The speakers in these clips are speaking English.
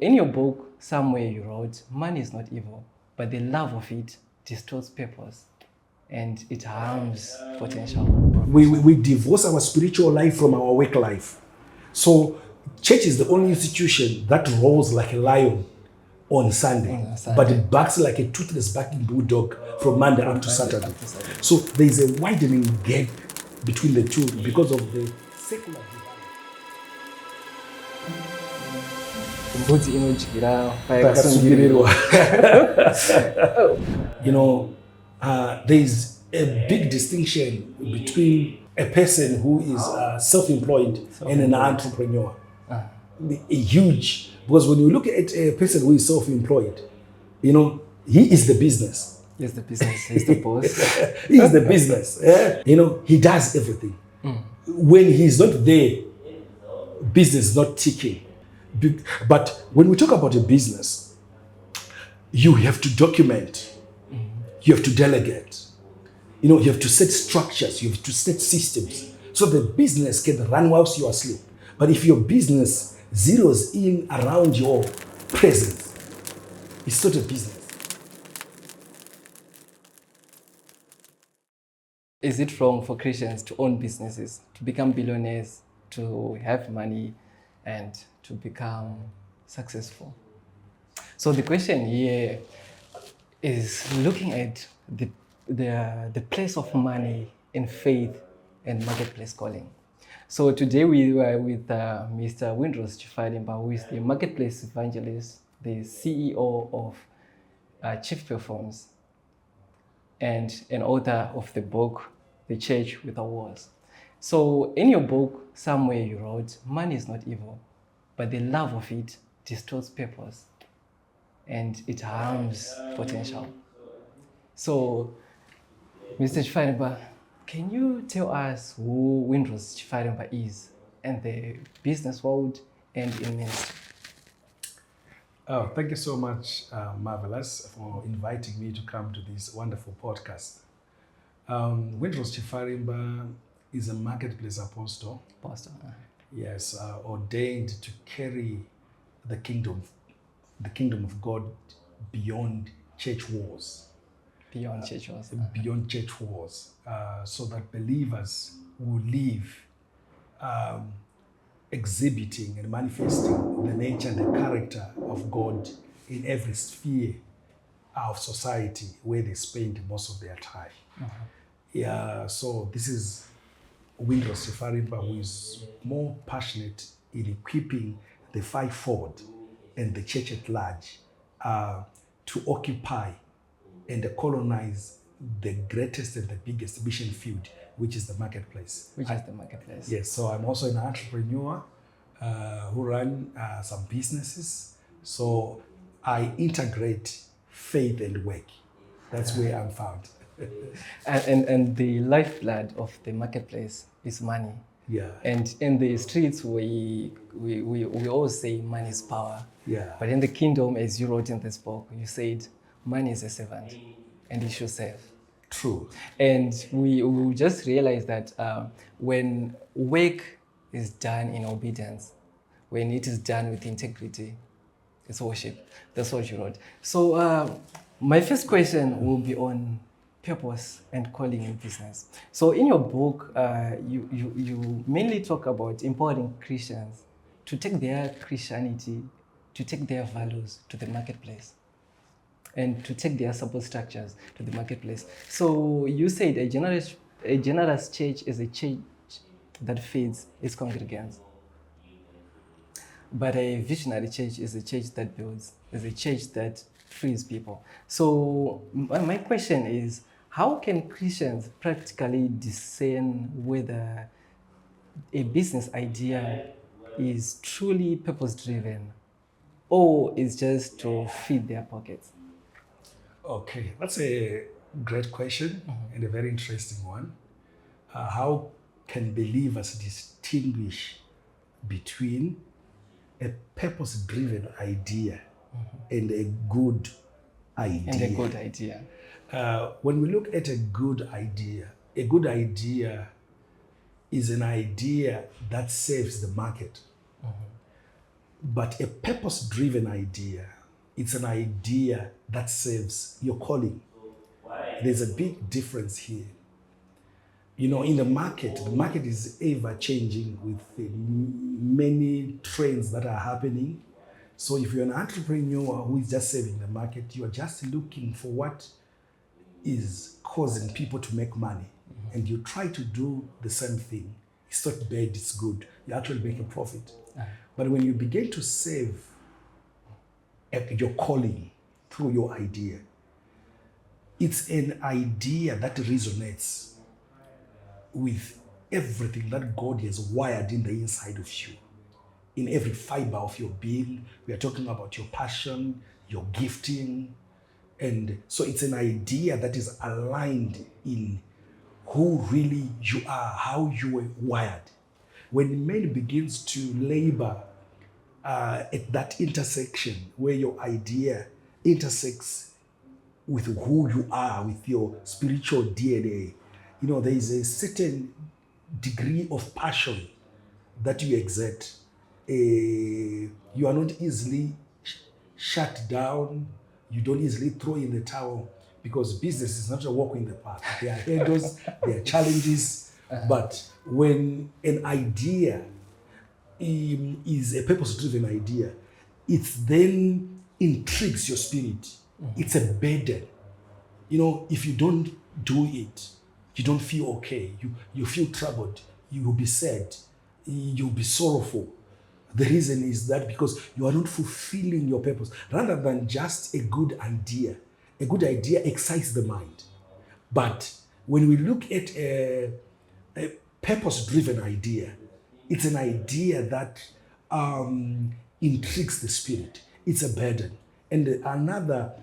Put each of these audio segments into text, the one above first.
In your book, somewhere you wrote, money is not evil, but the love of it distorts purpose and it harms potential. We divorce our spiritual life from our work life. So church is the only institution that roars like a lion on Sunday, but it barks like a toothless barking bulldog from Monday up to Saturday. So there is a widening gap between the two because of the secular divide. There is a big distinction between a person who is self-employed and an entrepreneur. A huge, because when you look at a person who is self-employed, he is the business. He's the business, he's the boss. He is the business. He does everything. When he's not there, business is not ticking. But when we talk about a business, you have to document, you have to delegate, you have to set structures, you have to set systems, so the business can run whilst you are asleep. But if your business zeroes in around your presence, it's not a business. Is it wrong for Christians to own businesses, to become billionaires, to have money, and to become successful? So the question here is looking at the place of money in faith and marketplace calling. So today we were with Mr. Windrose Chifarimba, who is the marketplace evangelist, the CEO of Chief Performs, and an author of the book, The Church with the Walls. So in your book, somewhere you wrote, money is not evil, but the love of it distorts purpose and it harms potential. So, Mr. Chifarimba, can you tell us who Windrose Chifarimba is in the business world and in ministry? Oh, thank you so much, Marvelous, for inviting me to come to this wonderful podcast. Windrose Chifarimba is a marketplace apostle. Yes, ordained to carry the kingdom of God beyond church walls. Beyond church walls. Beyond church walls, so that believers will live exhibiting and manifesting the nature and the character of God in every sphere of society where they spend most of their time. So this is Windrose Chifarimba, who is more passionate in equipping the fivefold and the church at large to occupy and colonize the greatest and the biggest mission field, which is the marketplace. Yes, so I'm also an entrepreneur who run some businesses. So I integrate faith and work. That's where I'm found. And the lifeblood of the marketplace is money. Yeah. And in the streets, we always say money is power. Yeah. But in the kingdom, as you wrote in this book, you said money is a servant and it should serve. True. And we just realized that when work is done in obedience, when it is done with integrity, it's worship. That's what you wrote. So my first question will be on purpose and calling in business. So in your book, you mainly talk about empowering Christians to take their Christianity, to take their values to the marketplace, and to take their support structures to the marketplace. So you said a generous church is a church that feeds its congregants. But a visionary church is a church that builds, is a church that frees people. So my question is, how can Christians practically discern whether a business idea is truly purpose-driven or is just to feed their pockets? Okay, that's a great question and a very interesting one. How can believers distinguish between a purpose-driven idea and a good idea? When we look at a good idea is an idea that serves the market. But a purpose-driven idea, it's an idea that serves your calling. There's a big difference here. You know, in the market is ever changing with many trends that are happening. So if you're an entrepreneur who is just serving the market, you are just looking for what is causing people to make money. And you try to do the same thing. It's not bad, it's good. You actually make a profit. But when you begin to serve your calling through your idea, it's an idea that resonates with everything that God has wired in the inside of you. In every fiber of your being, we are talking about your passion, your gifting. And so it's an idea that is aligned in who really you are, how you were wired. When man begins to labor at that intersection where your idea intersects with who you are, with your spiritual DNA, you know, there is a certain degree of passion that you exert. You are not easily shut down. You don't easily throw in the towel, because business is not a walk in the park. There are hurdles, there are challenges. But when an idea is a purpose-driven idea, it then intrigues your spirit. It's a burden. You know, if you don't do it, you don't feel okay. You feel troubled. You will be sad. You'll be sorrowful. The reason is that because you are not fulfilling your purpose. Rather than just a good idea excites the mind. But when we look at a purpose-driven idea, it's an idea that intrigues the spirit. It's a burden. And another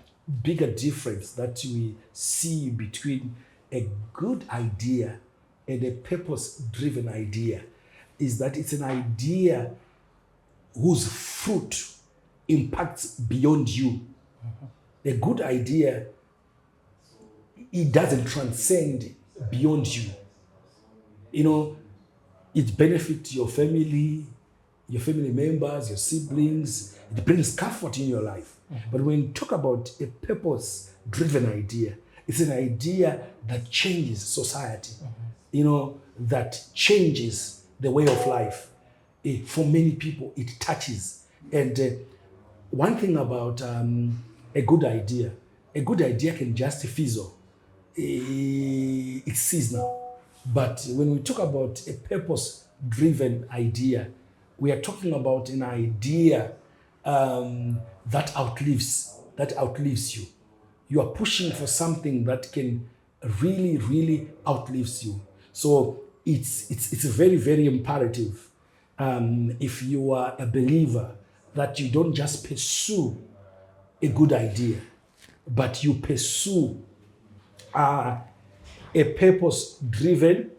bigger difference that we see between a good idea and a purpose-driven idea is that it's an idea whose fruit impacts beyond you. A good idea, it doesn't transcend beyond you. You know, it benefits your family members, your siblings. It brings comfort in your life. But when you talk about a purpose-driven idea, it's an idea that changes society, you know, that changes the way of life. For many people, it touches. And one thing about a good idea can just fizzle. It's seasonal. But when we talk about a purpose-driven idea, we are talking about an idea that outlives you. You are pushing for something that can really, really outlives you. So it's very, very imperative, if you are a believer, that you don't just pursue a good idea, but you pursue a purpose-driven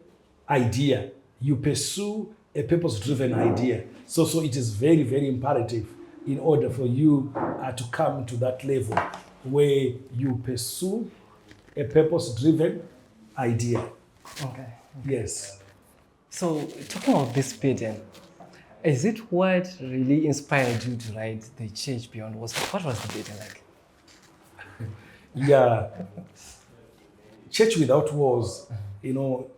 idea. You pursue a purpose-driven idea. So it is very, very imperative in order for you to come to that level where you pursue a purpose-driven idea. Okay. Yes. So talking about this burden, is it what really inspired you to write The Church Beyond Walls? What was the burden like? Yeah. Church Without Walls, you know,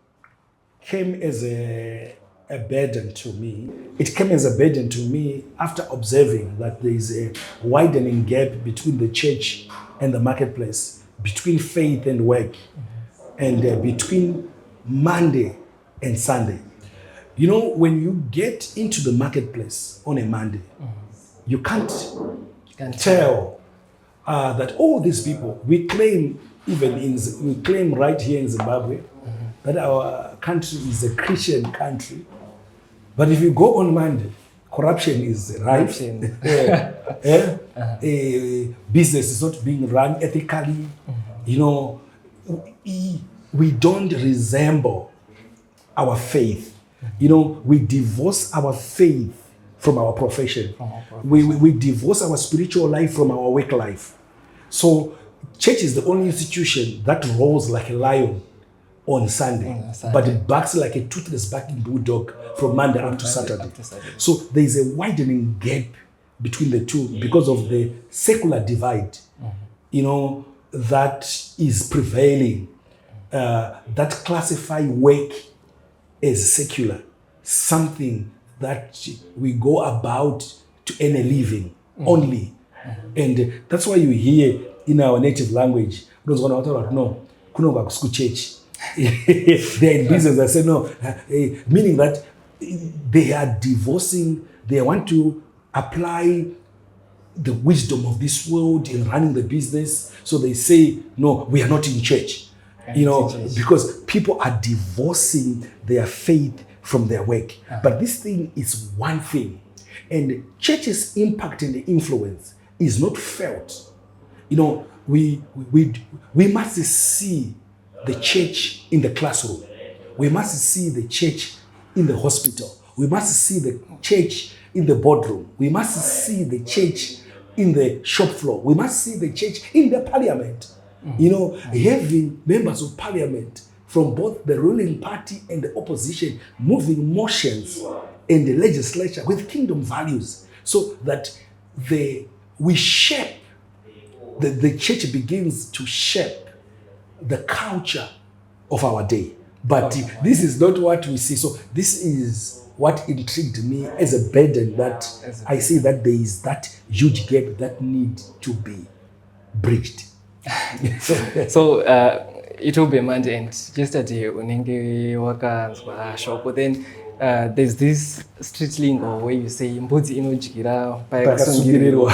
came as a burden to me. It came as a burden to me after observing that there is a widening gap between the church and the marketplace, between faith and work, and between Monday and Sunday. You know, when you get into the marketplace on a Monday, you can't tell that all these people, we claim right here in Zimbabwe that our country is a Christian country. But if you go on Monday, corruption is rife. Business is not being run ethically. You know, we don't resemble our faith. You know, we divorce our faith from our profession. We divorce our spiritual life from our work life. So church is the only institution that roars like a lion on Sunday, but it barks like a toothless barking bulldog from Monday up to Saturday. So there is a widening gap between the two because of the secular divide, that is prevailing, that classify work as secular, something that we go about to earn a living only. And that's why you hear in our native language, no, church. They're in business. I say no, meaning that they are divorcing. They want to apply the wisdom of this world in running the business. So they say, no, we are not in church. Because people are divorcing their faith from their work. But this thing is one thing. And church's impact and the influence is not felt. We must see the church in the classroom. We must see the church in the hospital. We must see the church in the boardroom. We must see the church in the shop floor. We must see the church in the parliament. Having members of parliament from both the ruling party and the opposition moving motions in the legislature with kingdom values, so that we shape, the church begins to shape the culture of our day. But this is not what we see. So this is what intrigued me as a burden, that I see that there is that huge gap that need to be bridged. So it will be Monday, and yesterday unenge wakanzwa shoko, then there's this street lingo where you say mbudzi inojikira payakasungirirwa.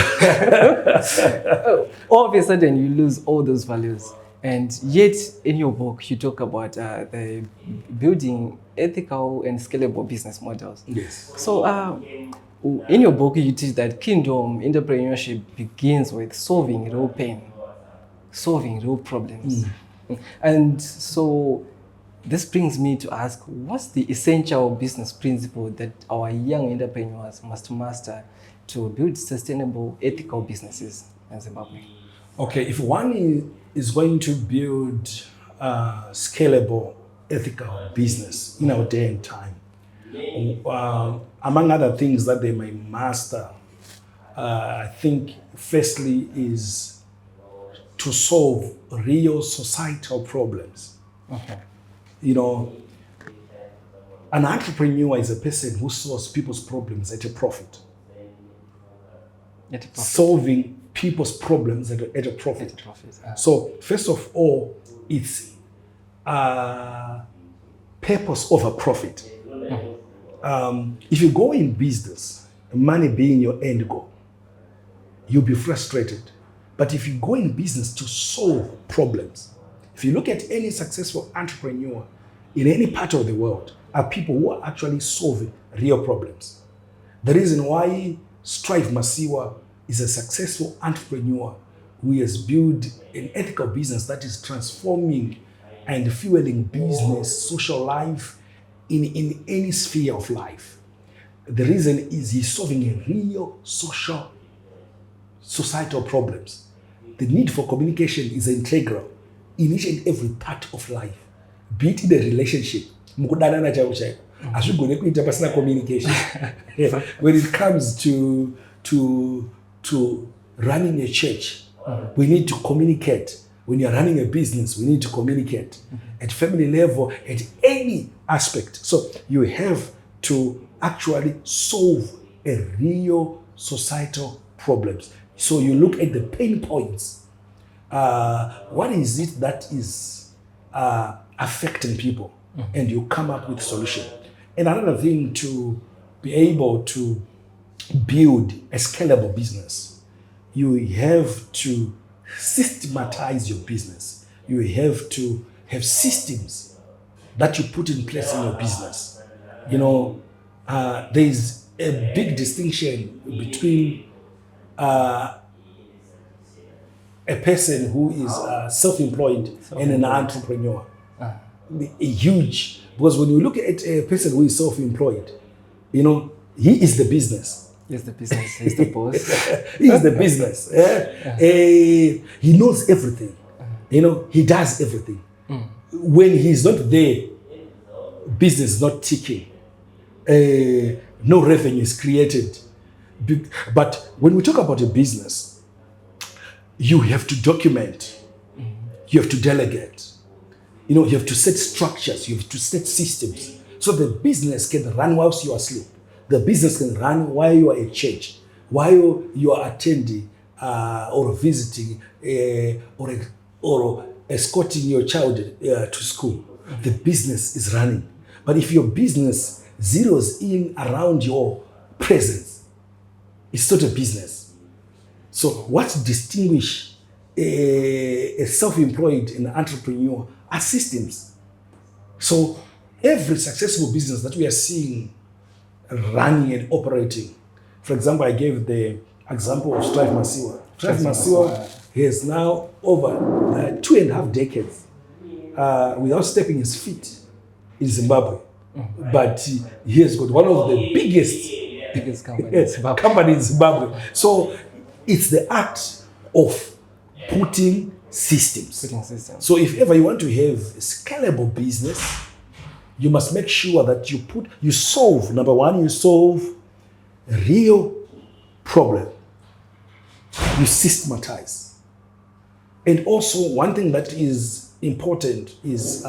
All of a sudden you lose all those values. And yet, in your book, you talk about the building ethical and scalable business models. Yes. So, in your book, you teach that kingdom entrepreneurship begins with solving real pain, solving real problems. And so, this brings me to ask, what's the essential business principle that our young entrepreneurs must master to build sustainable, ethical businesses in Zimbabwe? Okay, if one is going to build a scalable, ethical business in our day and time, among other things that they may master, I think firstly is to solve real societal problems. Okay. An entrepreneur is a person who solves people's problems at a profit. Solving people's problems at a profit. So first of all, it's purpose over profit. If you go in business, money being your end goal, you'll be frustrated. But if you go in business to solve problems, if you look at any successful entrepreneur in any part of the world, are people who are actually solving real problems. The reason why Strive Masiwa is a successful entrepreneur who has built an ethical business that is transforming and fueling business, social life in any sphere of life. The reason is he's solving a real societal problems. The need for communication is integral in each and every part of life, be it in a relationship. Communication. When it comes to running a church, we need to communicate. When you're running a business, we need to communicate. At family level, at any aspect. So you have to actually solve a real societal problems. So you look at the pain points. What is it that is affecting people? And you come up with a solution. And another thing, to be able to build a scalable business, you have to systematize your business. You have to have systems that you put in place in your business. There's a big distinction between a person who is self-employed and an entrepreneur. Huge. Because when you look at a person who is self-employed, he is the business. He's the business. He's the boss. He is the business. He knows everything. He does everything. When he's not there, business is not ticking. No revenue is created. But when we talk about a business, you have to document, you have to delegate, you have to set structures, you have to set systems. So the business can run whilst you are asleep. The business can run while you are at church, while you are attending or visiting or escorting your child to school. The business is running. But if your business zeroes in around your presence, it's not a business. So what distinguishes a self-employed and entrepreneur are systems. So every successful business that we are seeing running and operating, for example, I gave the example of Strive Masiwa. Strive Masiwa has now over 2.5 decades without stepping his feet in Zimbabwe. But he has got one of the biggest company in Zimbabwe. So it's the act of putting systems. So if ever you want to have a scalable business, you must make sure that you solve a real problem. You systematize. And also one thing that is important is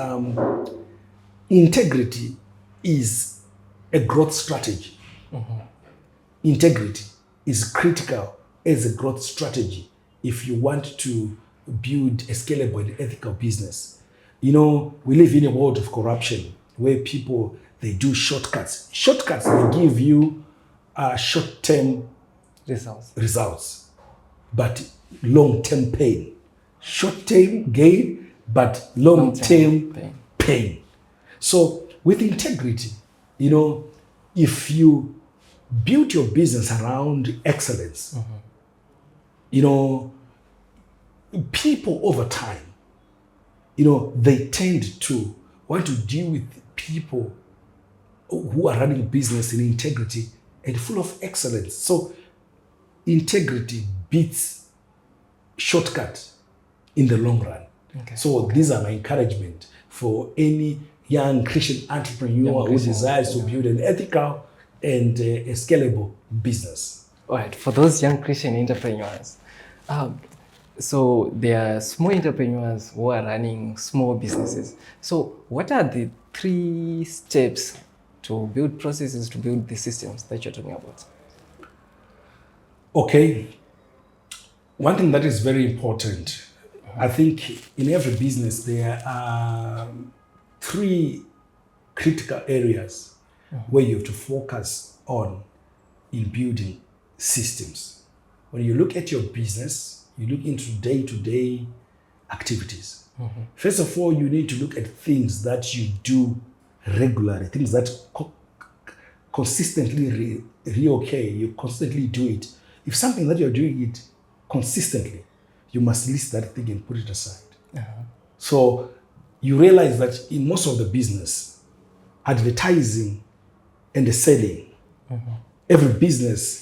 integrity is a growth strategy. Integrity is critical as a growth strategy if you want to build a scalable and ethical business. We live in a world of corruption where people, they do shortcuts. Shortcuts, they give you short-term results, but long-term pain. Short-term gain, but long-term pain. So with integrity, if you build your business around excellence, people over time, they tend to want to deal with people who are running a business in integrity and full of excellence. So integrity beats shortcut in the long run. So these are my encouragement for any young Christian entrepreneur who desires to build an ethical and a scalable business. All right, for those young Christian entrepreneurs, so there are small entrepreneurs who are running small businesses. So what are the 3 steps to build processes, to build the systems that you're talking about? Okay. One thing that is very important, I think in every business there are 3 critical areas where you have to focus on in building systems. When you look at your business, you look into day-to-day activities. First of all, you need to look at things that you do regularly, things that consistently you constantly do it. If something that you're doing it consistently, you must list that thing and put it aside. So you realize that in most of the business, advertising and the selling, every business,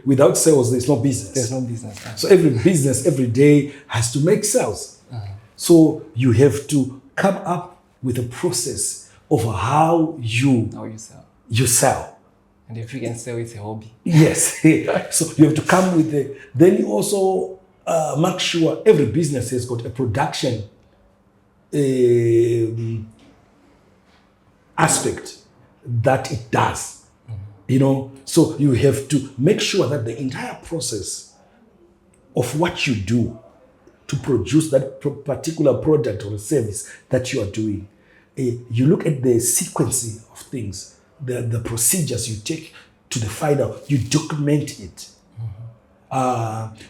without sales, there's no business. There's no business. So every business, every day has to make sales. So you have to come up with a process of how you sell. And if you can sell, it's a hobby. Yes. So you have to come with then you also make sure every business has got a production aspect that it does. So you have to make sure that the entire process of what you do to produce that particular product or service that you are doing, you look at the sequencing of things, the procedures you take to the final, you document it.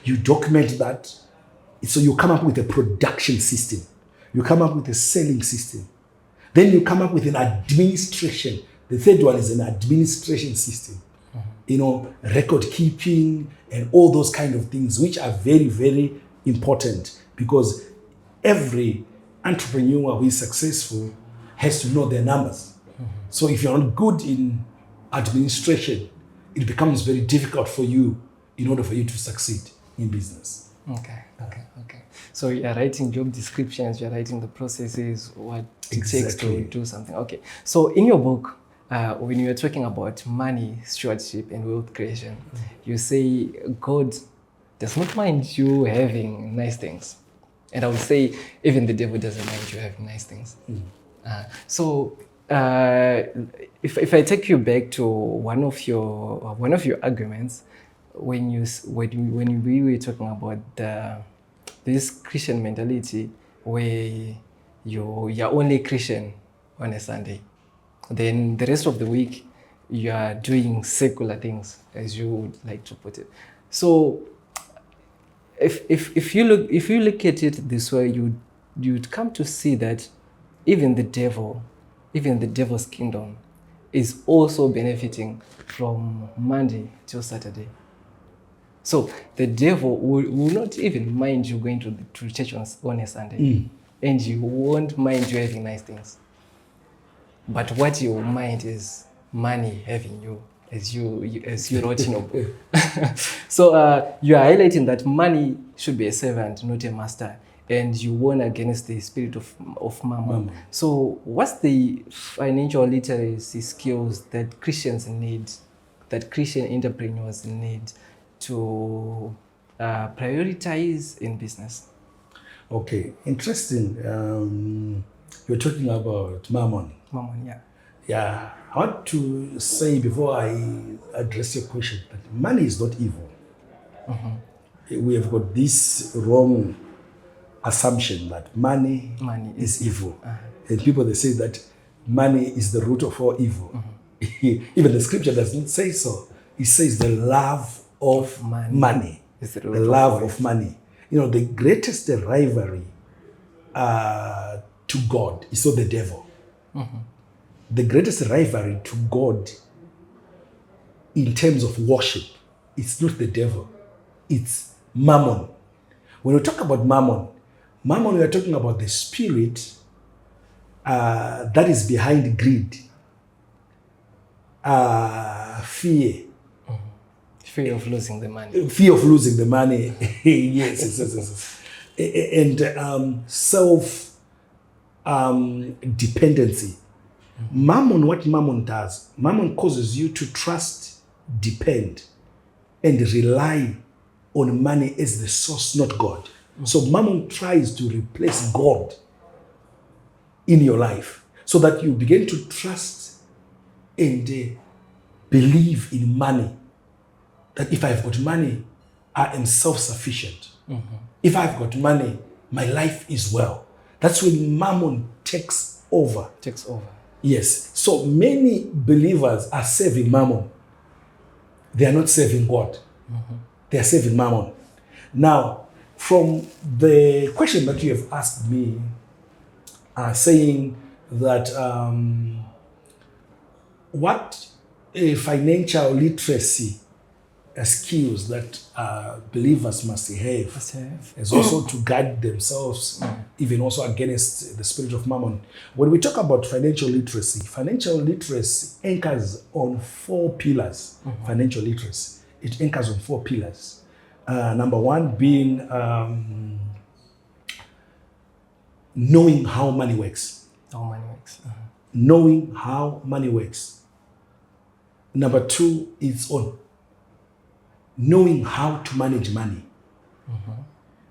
You document that. So you come up with a production system. You come up with a selling system. Then you come up with an administration. The third one is an administration system. Record keeping and all those kind of things, which are very, very important because every entrepreneur who is successful has to know their numbers. So if you're not good in administration, it becomes very difficult for you in order for you to succeed in business. Okay. So you're writing job descriptions, you're writing the processes, what it takes to do something. Okay. So in your book, when you're talking about money, stewardship, and wealth creation, you say God does not mind you having nice things. And I would say even the devil doesn't mind you having nice things. If I take you back to one of your arguments, when we were talking about this Christian mentality where you're only Christian on a Sunday, then the rest of the week you are doing secular things, as you would like to put it. So if you look at it this way, you'd come to see that even the devil's kingdom is also benefiting from Monday till Saturday. So the devil will not even mind you going to church on a Sunday, and he won't mind you having nice things. But what he will mind is money having you, as you wrote in your book. So you are highlighting that money should be a servant, not a master, and you warn against the spirit of mammon. So what's the financial literacy skills that Christians need, that Christian entrepreneurs need to prioritize in business? Okay, interesting. You're talking about mammon. Mammon, yeah. Yeah, I want to say before I address your question that money is not evil. We have got this wrong assumption that money is evil. And people, they say that money is the root of all evil. Even the scripture doesn't say so. It says the love of money. The love of money. You know, the greatest rivalry to God is not the devil. The greatest rivalry to God in terms of worship, it's not the devil, it's mammon. When we talk about mammon, we are talking about the spirit that is behind greed, fear. Fear of losing the money. Fear of losing the money. yes. And self dependency. Mammon, what mammon does, mammon causes you to trust, depend, and rely on money as the source, not God. So mammon tries to replace God in your life so that you begin to trust and believe in money. That if I've got money, I am self-sufficient. If I've got money, my life is well. That's when mammon takes over. Yes. So many believers are serving mammon. They are not serving God. They are serving mammon. Now, from the question that you have asked me, saying that what a financial literacy skills that believers must have is also to guard themselves, even also against the spirit of mammon. When we talk about financial literacy anchors on 4 pillars. Financial literacy, it anchors on 4 pillars. Number 1 being knowing how money works. Knowing how money works. Number 2 is on knowing how to manage money.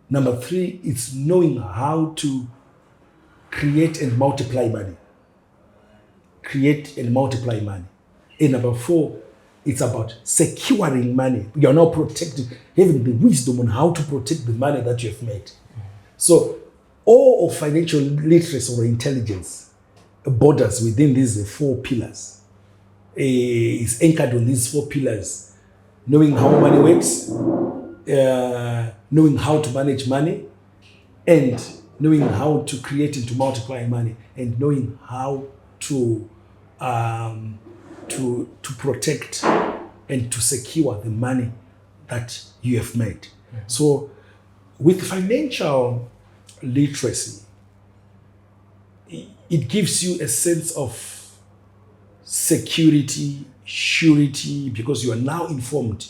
Number 3 is knowing how to create and multiply money. And number 4, it's about securing money. You are now protecting, having the wisdom on how to protect the money that you have made. So all of financial literacy or intelligence borders within these 4 pillars. Is anchored on these 4 pillars. Knowing how money works, knowing how to manage money, and knowing how to create and to multiply money, and knowing how to protect and to secure the money that you have made. So with financial literacy, it gives you a sense of security, surety, because you are now informed.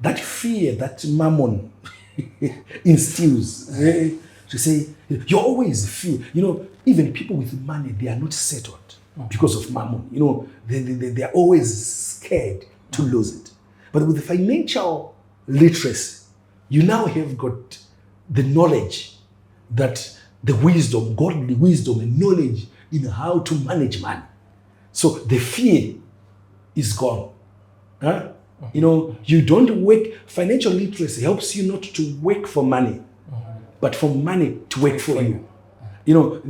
That fear that mammon instills, to say, you always fear. You know, even people with money, they are not settled. because of mammon. You know, they are always scared to lose it. But with the financial literacy, you now have got the knowledge that the wisdom, godly wisdom and knowledge in how to manage money. So the fear is gone. Huh? You know, you don't work. Financial literacy helps you not to work for money, but for money to work for you. You know,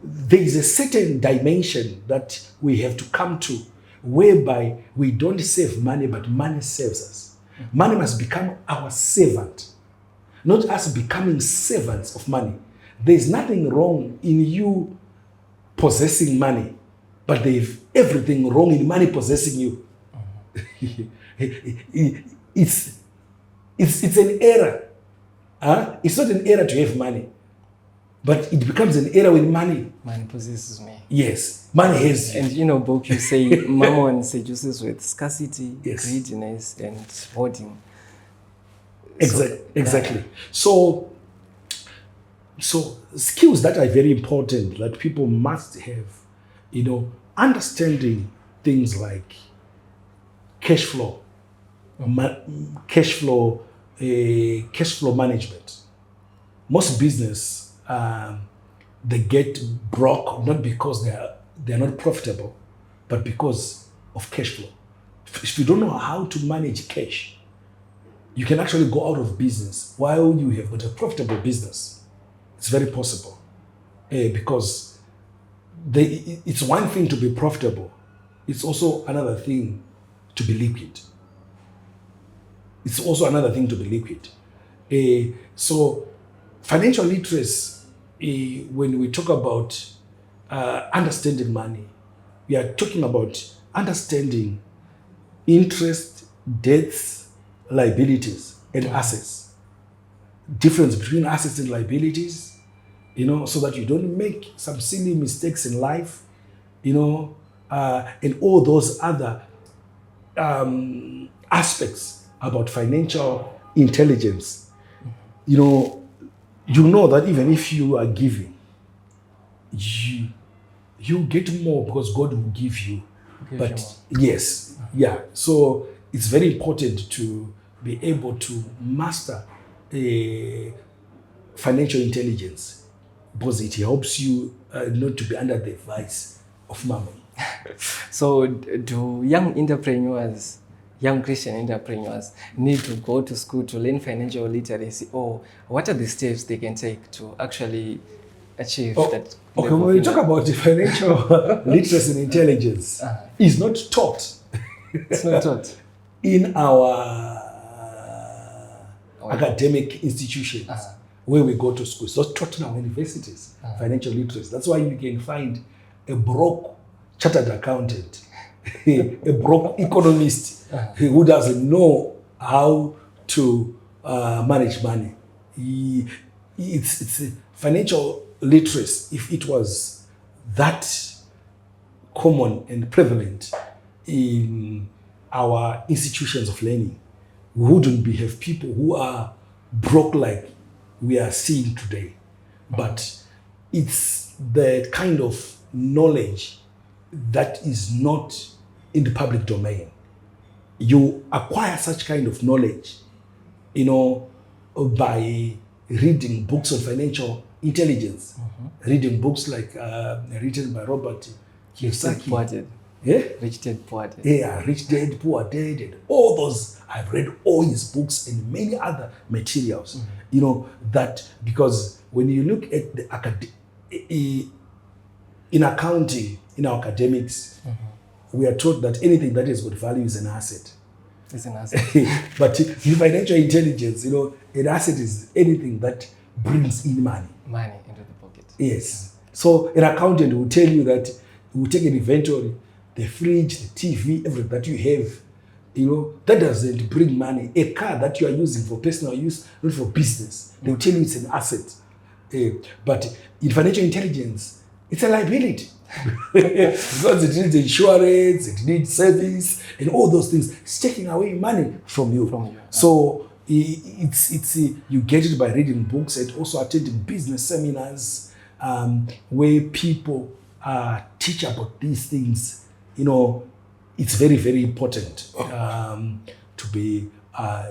there is a certain dimension that we have to come to whereby we don't save money, but money saves us. Money must become our servant, not us becoming servants of money. There's nothing wrong in you possessing money, but there's everything wrong in money possessing you. It's an error. It's not an error to have money, but it becomes an error when money possesses me. Yes, money has you. And you know, book you say mammon seduces with scarcity, yes, greediness, and hoarding. Exactly. So skills that are very important that people must have, you know, understanding things like cash flow, cash flow management. Most business they get broke not because they are not profitable, but because of cash flow. If you don't know how to manage cash, you can actually go out of business while you have got a profitable business. It's very possible, because it's one thing to be profitable. It's also another thing to be liquid. So financial literacy, when we talk about understanding money, we are talking about understanding interest, debts, liabilities, and assets. Difference between assets and liabilities, you know, so that you don't make some silly mistakes in life, you know, and all those other aspects about financial intelligence. You know that even if you are giving, you get more because God will give you. Yes, yeah. So it's very important to be able to master financial intelligence, because it helps you not to be under the vice of mammon. So do young Christian entrepreneurs need to go to school to learn financial literacy, or what are the steps they can take to actually achieve that? Okay, when we talk about the financial literacy and intelligence, it's not taught. It's not taught in our academic institutions where we go to school. It's not taught in our universities, financial literacy. That's why you can find a broke chartered accountant, a broke economist who doesn't know how to manage money. It's financial literacy. If it was that common and prevalent in our institutions of learning, we wouldn't have people who are broke like we are seeing today. But it's the kind of knowledge that is not in the public domain. You acquire such kind of knowledge, you know, by reading books on financial intelligence, reading books like written by Robert Kiyosaki. Rich Dad Poor Dad. Yeah, Rich Dad Poor Dad, and all those. I've read all his books and many other materials. You know that, because when you look at the in accounting, in our academics, we are taught that anything that has got value is an asset. It's an asset. But in financial intelligence, you know, an asset is anything that brings in money. Money into the pocket. Yes. So an accountant will tell you that he will take an inventory, the fridge, the TV, everything that you have, you know, that doesn't bring money. A car that you are using for personal use, not for business, they will tell you it's an asset. But in financial intelligence, it's a liability. Because it needs insurance, it needs service, and all those things. It's taking away money from you. So it's you get it by reading books and also attending business seminars where people are teach about these things, it's very, very important to be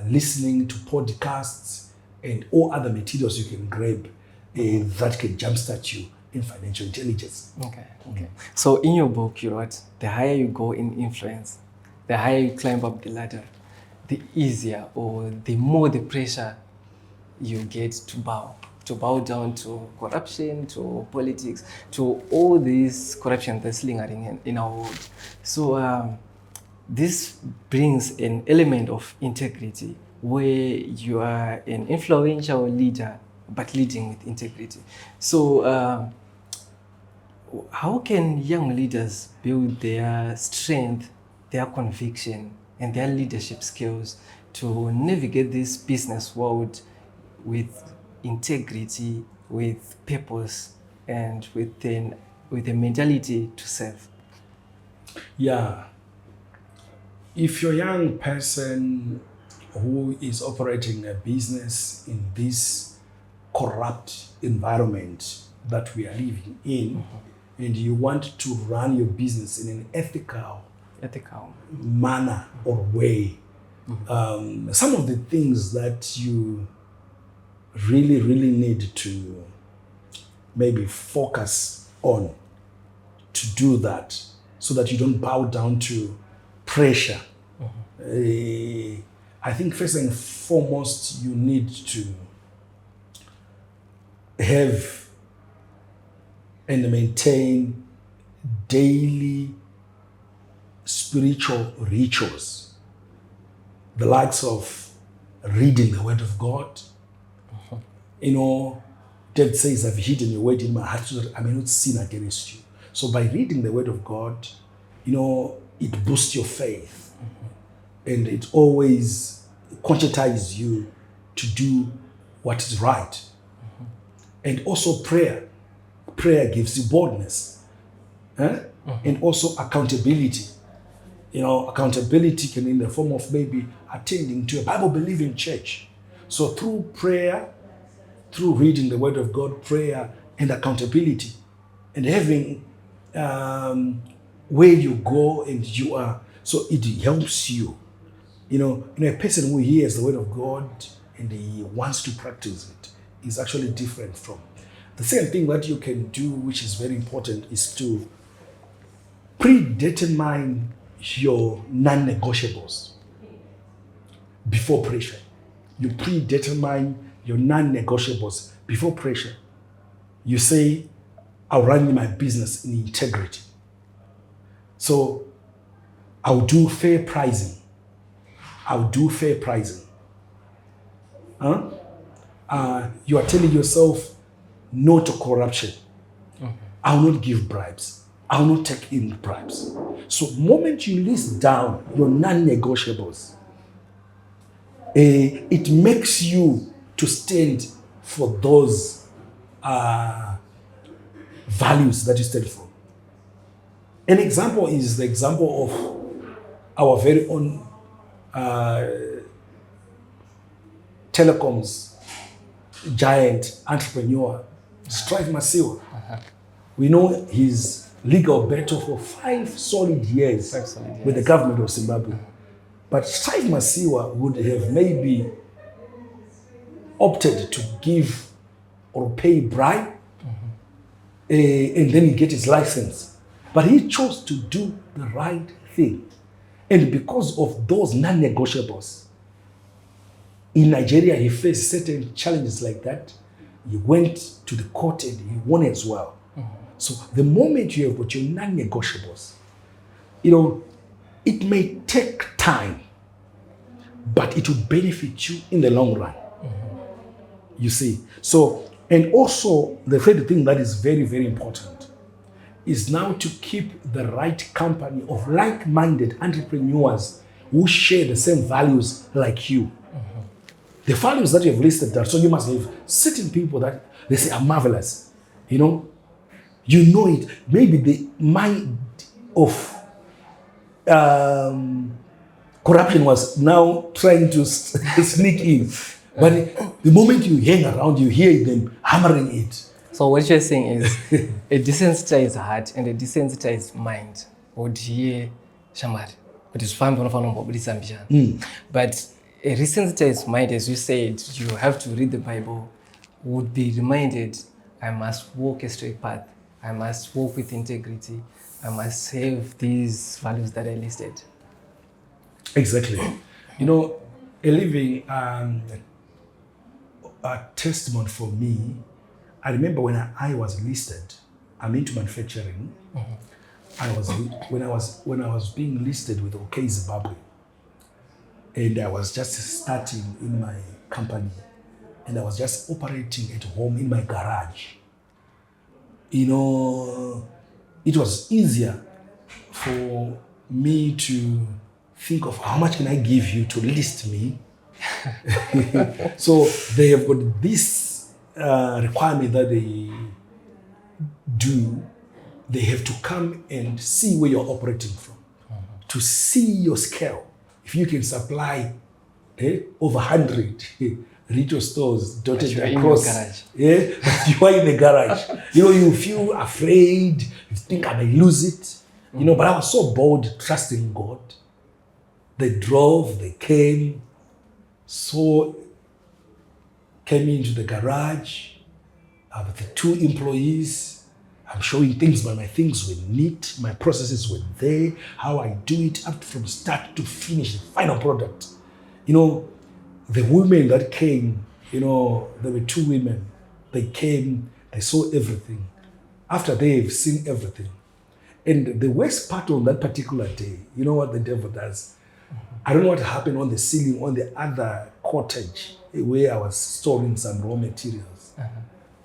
listening to podcasts and all other materials you can grab that can jumpstart you in financial intelligence. Okay. So in your book, you wrote, the higher you go in influence, the higher you climb up the ladder, the easier or the more the pressure you get to bow down to corruption, to politics, to all this corruption that's lingering in our world. So this brings an element of integrity where you are an influential leader, but leading with integrity. So how can young leaders build their strength, their conviction, and their leadership skills to navigate this business world with integrity, with purpose, and with a mentality to serve? Yeah. If you're a young person who is operating a business in this corrupt environment that we are living in, and you want to run your business in an ethical manner or way, some of the things that you really, really need to maybe focus on to do that, so that you don't bow down to pressure. I think first and foremost, you need to have and maintain daily spiritual rituals, the likes of reading the Word of God. David says, I've hidden your word in my heart so that I may not sin against you. So by reading the Word of God, it boosts your faith, and it always conscientizes you to do what is right. And also prayer. Prayer gives you boldness, and also accountability. Accountability can in the form of maybe attending to a Bible-believing church. So through prayer, through reading the Word of God, prayer and accountability, and having where you go and you are, so it helps you. A person who hears the Word of God and he wants to practice it is actually different from. The second thing that you can do, which is very important, is to predetermine your non-negotiables before pressure. You predetermine your non-negotiables before pressure. You say, I'll run my business in integrity. So I'll do fair pricing. You are telling yourself no to corruption. I will not give bribes. I will not take in bribes. So the moment you list down your non-negotiables, it makes you to stand for those values that you stand for. An example is the example of our very own telecoms giant entrepreneur, Strive Masiwa. We know his legal battle for 5 solid years with the government of Zimbabwe. But Strive Masiwa would have maybe opted to give or pay bribe, and then he get his license. But he chose to do the right thing. And because of those non-negotiables, in Nigeria, he faced certain challenges like that. He went to the court and he won as well. So the moment you have got your non-negotiables, it may take time, but it will benefit you in the long run. You see. So, and also the third thing that is very, very important is now to keep the right company of like-minded entrepreneurs who share the same values like you. The values that you have listed there, so you must have certain people that they say are marvelous. It. Maybe the mind of corruption was now trying to sneak in. But the moment you hang around, you hear them hammering it. So what you're saying is a desensitized heart and a desensitized mind would hear shamari, but it's fine but a resensitized mind, as you said, you have to read the Bible, would be reminded, I must walk a straight path, I must walk with integrity, I must have these values that I listed. Exactly. You know, a living a testimony for me, I remember when I was listed, I'm into manufacturing. When I was being listed with OK Zimbabwe, and I was just starting in my company, and I was just operating at home in my garage. You know, it was easier for me to think of how much can I give you to list me. So they have got this requirement that they do. They have to come and see where you're operating from, to see your scale. If you can supply over 100 retail stores dotted across, but you are in the garage. You know, you feel afraid. You think I may lose it. You know, but I was so bold, trusting God. They drove, they came, came into the garage with the 2 employees. I'm showing things, but my things were neat. My processes were there. How I do it up from start to finish, the final product. You know, the women that came, you know, there were 2 women. They came, they saw everything. After they've seen everything. And the worst part on that particular day, you know what the devil does? I don't know what happened on the ceiling on the other cottage where I was storing some raw materials.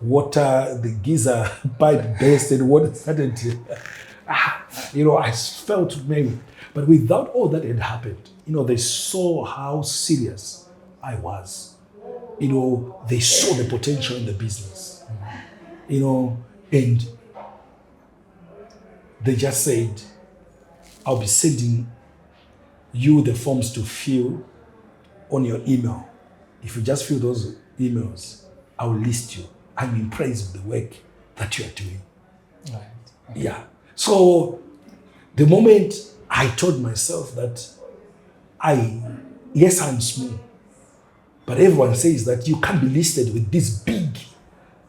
Water, the geyser pipe burst and water started to, you know, I felt maybe. But without all that had happened, you know, they saw how serious I was. You know, they saw the potential in the business. You know, and they just said, I'll be sending you the forms to fill on your email. If you just fill those emails, I will list you. I'm impressed with the work that you are doing. Right. Okay. Yeah. So the moment I told myself that yes, I'm small, but everyone says that you can't be listed with these big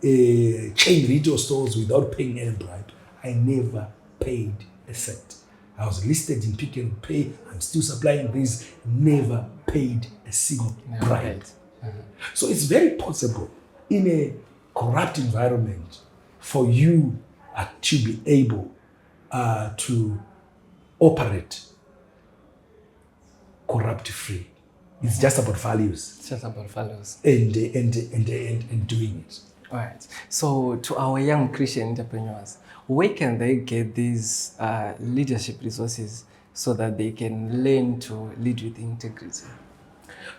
chain retail stores without paying any bribe. I never paid a cent. I was listed in Pick and Pay. I'm still supplying these. Never paid a single bribe. So it's very possible in a corrupt environment for you to be able to operate corrupt-free. It's just about values. It's just about values. And doing it. All right. So to our young Christian entrepreneurs, where can they get these leadership resources so that they can learn to lead with integrity?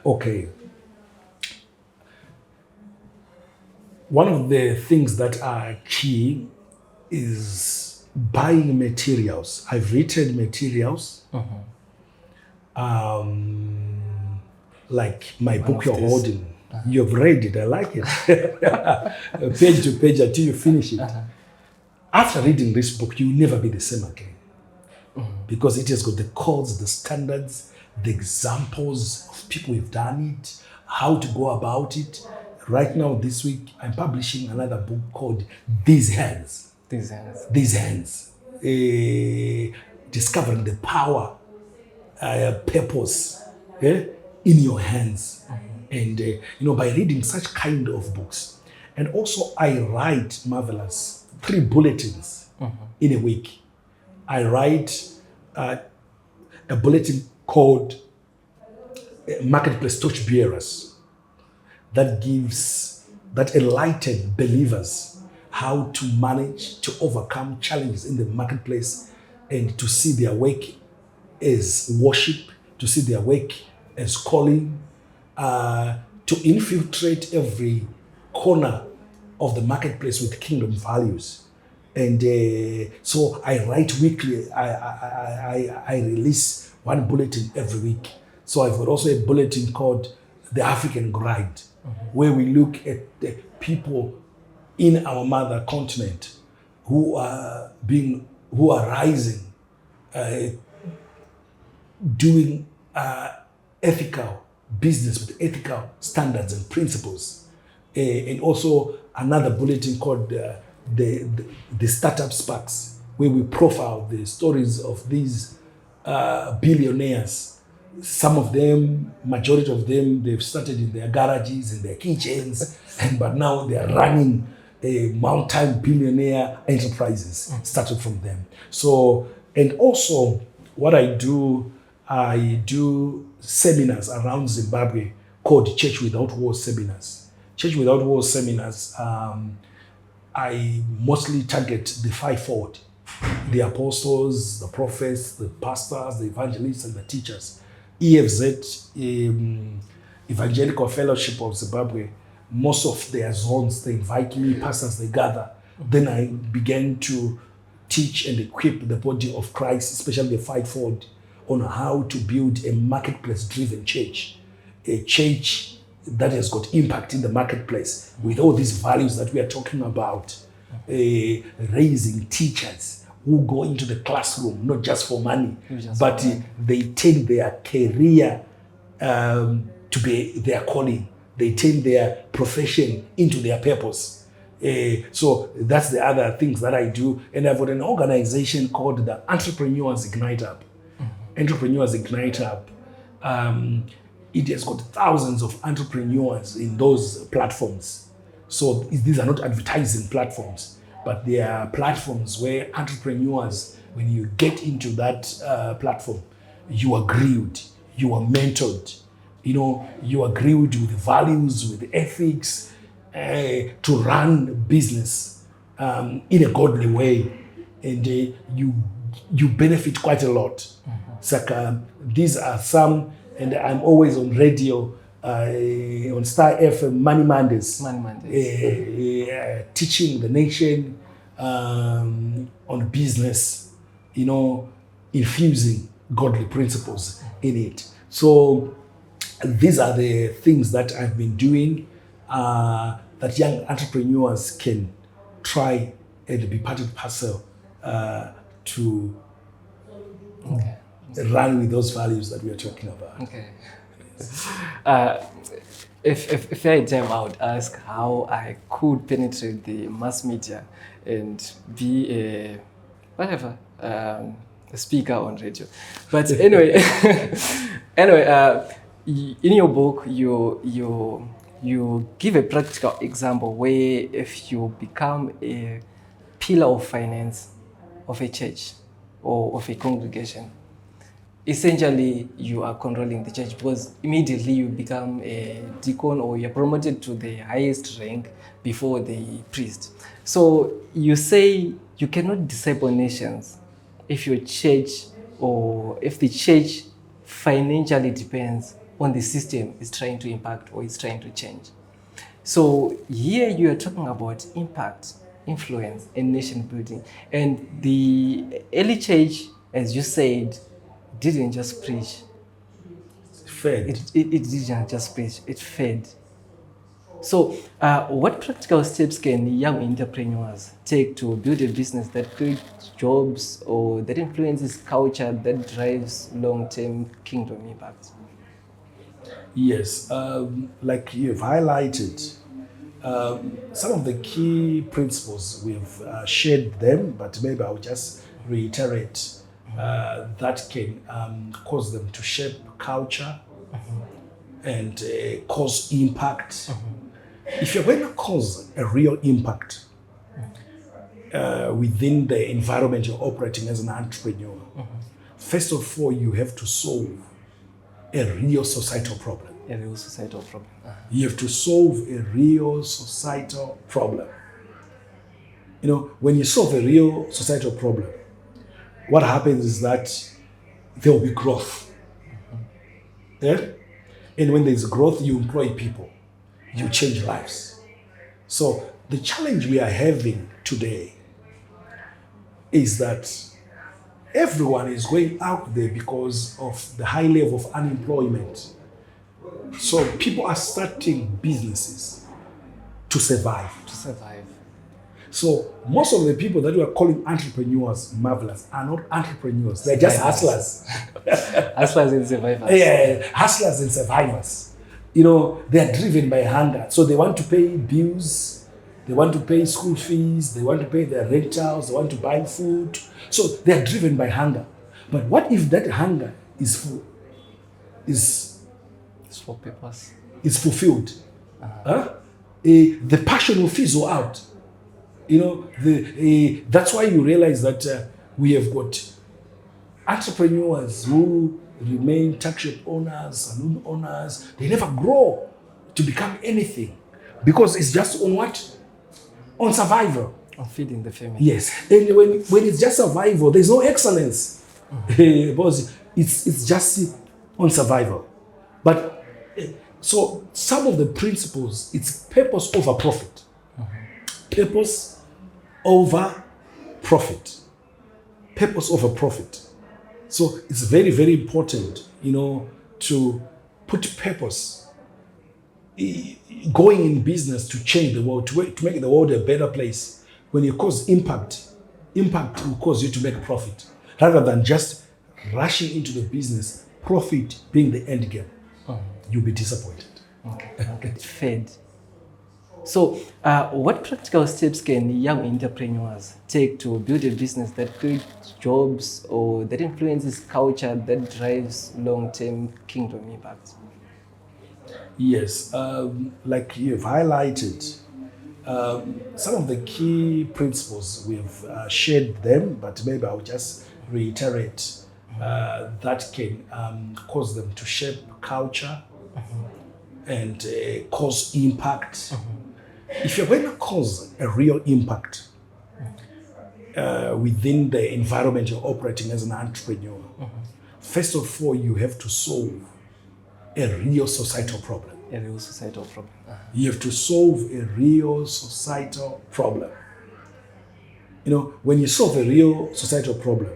Okay. One of the things that are key is buying materials. I've written materials. Like my book you're holding. You've read it, I like it. Page to page until you finish it. After reading this book, you'll never be the same again. Because it has got the codes, the standards, the examples of people who've done it, how to go about it. Right now, this week, I'm publishing another book called These Hands. These Hands. Discovering the power, purpose in your hands. And, you know, by reading such kind of books. And also, I write marvelous 3 bulletins in a week. I write a bulletin called Marketplace Torchbearers that enlighten believers how to manage to overcome challenges in the marketplace and to see their work as worship, to see their work as calling, to infiltrate every corner of the marketplace with kingdom values. And so I write weekly. I release 1 bulletin every week. So I've got also a bulletin called The African Grind, where we look at the people in our mother continent who are rising, doing ethical business with ethical standards and principles. And also another bulletin called the Startup Sparks, where we profile the stories of these billionaires. Some of them, majority of them, they've started in their garages, in their kitchens, but now they are running multi-billionaire enterprises started from them. So, and also what I do seminars around Zimbabwe called Church Without Walls seminars. Church Without Walls seminars, I mostly target the fivefold: the apostles, the prophets, the pastors, the evangelists, and the teachers. EFZ, Evangelical Fellowship of Zimbabwe, most of their zones, they invite me, pastors, they gather. Then I began to teach and equip the body of Christ, especially the fivefold, on how to build a marketplace-driven church, a church that has got impact in the marketplace with all these values that we are talking about, raising teachers who go into the classroom, not just for money, but they take their career to be their calling. They take their profession into their purpose. So that's the other things that I do. And I've got an organization called the Entrepreneurs Ignite Hub. Entrepreneurs Ignite Hub. It has got thousands of entrepreneurs in those platforms. So these are not advertising platforms, but they are platforms where entrepreneurs, when you get into that platform, you are grilled, you are mentored, you are grilled with values, with ethics, to run business in a godly way, and you benefit quite a lot. It's like these are some, and I'm always on radio, on Star FM, Money Mondays. Teaching the nation on business, infusing godly principles in it. So these are the things that I've been doing that young entrepreneurs can try and be part and parcel to run with those values that we are talking about. Okay. If I had time, I would ask how I could penetrate the mass media and be a speaker on radio. But anyway, in your book, you give a practical example where if you become a pillar of finance of a church or of a congregation, essentially you are controlling the church, because immediately you become a deacon or you're promoted to the highest rank before the priest. So you say you cannot disciple nations if your church or if the church financially depends on the system is trying to impact or is trying to change. So here you are talking about impact, influence, and nation building. And the early church, as you said, didn't just preach. Fed. It didn't just preach, it fed. So what practical steps can young entrepreneurs take to build a business that creates jobs or that influences culture, that drives long-term kingdom impact? Yes, like you've highlighted, some of the key principles, we've shared them, but maybe I'll just reiterate that can cause them to shape culture and cause impact. If you're going to cause a real impact within the environment you're operating as an entrepreneur, first of all, you have to solve a real societal problem. A real societal problem. You have to solve a real societal problem. When you solve a real societal problem, what happens is that there will be growth. Yeah? And when there's growth, you employ people. You change lives. So the challenge we are having today is that everyone is going out there because of the high level of unemployment. So people are starting businesses to survive. So most of the people that we are calling entrepreneurs, marvelous, are not entrepreneurs. They're just hustlers. Hustlers and survivors. Yeah, hustlers and survivors. You know, they are driven by hunger. So they want to pay bills, they want to pay school fees, they want to pay their rentals, they want to buy food. So they are driven by hunger. But what if that hunger is It's for purpose. fulfilled? The passion will fizzle out. You know, that's why you realize that we have got entrepreneurs who remain tax shop owners, saloon owners. They never grow to become anything because it's just on what? On survival. On feeding the family. Yes. And when it's just survival, there's no excellence. Because it's just on survival. But so some of the principles, it's purpose over profit. Purpose over profit. Purpose over profit. So it's very, very important, you know, to put purpose, going in business to change the world, to make the world a better place. When you cause impact will cause you to make profit, rather than just rushing into the business, profit being the end game. You'll be disappointed. Okay. Fed. So, what practical steps can young entrepreneurs take to build a business that creates jobs or that influences culture that drives long-term kingdom impact? Yes, like you've highlighted, some of the key principles, we've shared them, but maybe I'll just reiterate that can cause them to shape culture and cause impact. If you're going to cause a real impact within the environment you're operating as an entrepreneur, first of all, you have to solve a real societal problem. A real societal problem. You have to solve a real societal problem. You know, when you solve a real societal problem,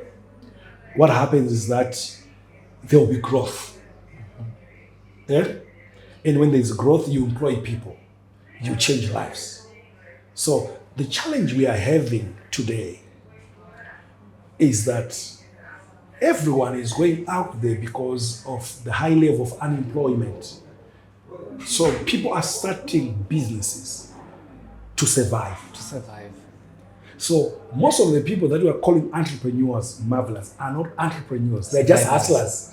what happens is that there will be growth. Yeah? And when there's growth, you employ people. You change lives. So the challenge we are having today is that everyone is going out there because of the high level of unemployment. So people are starting businesses to survive. So most of the people that we are calling entrepreneurs, marvelous, are not entrepreneurs. They're just hustlers.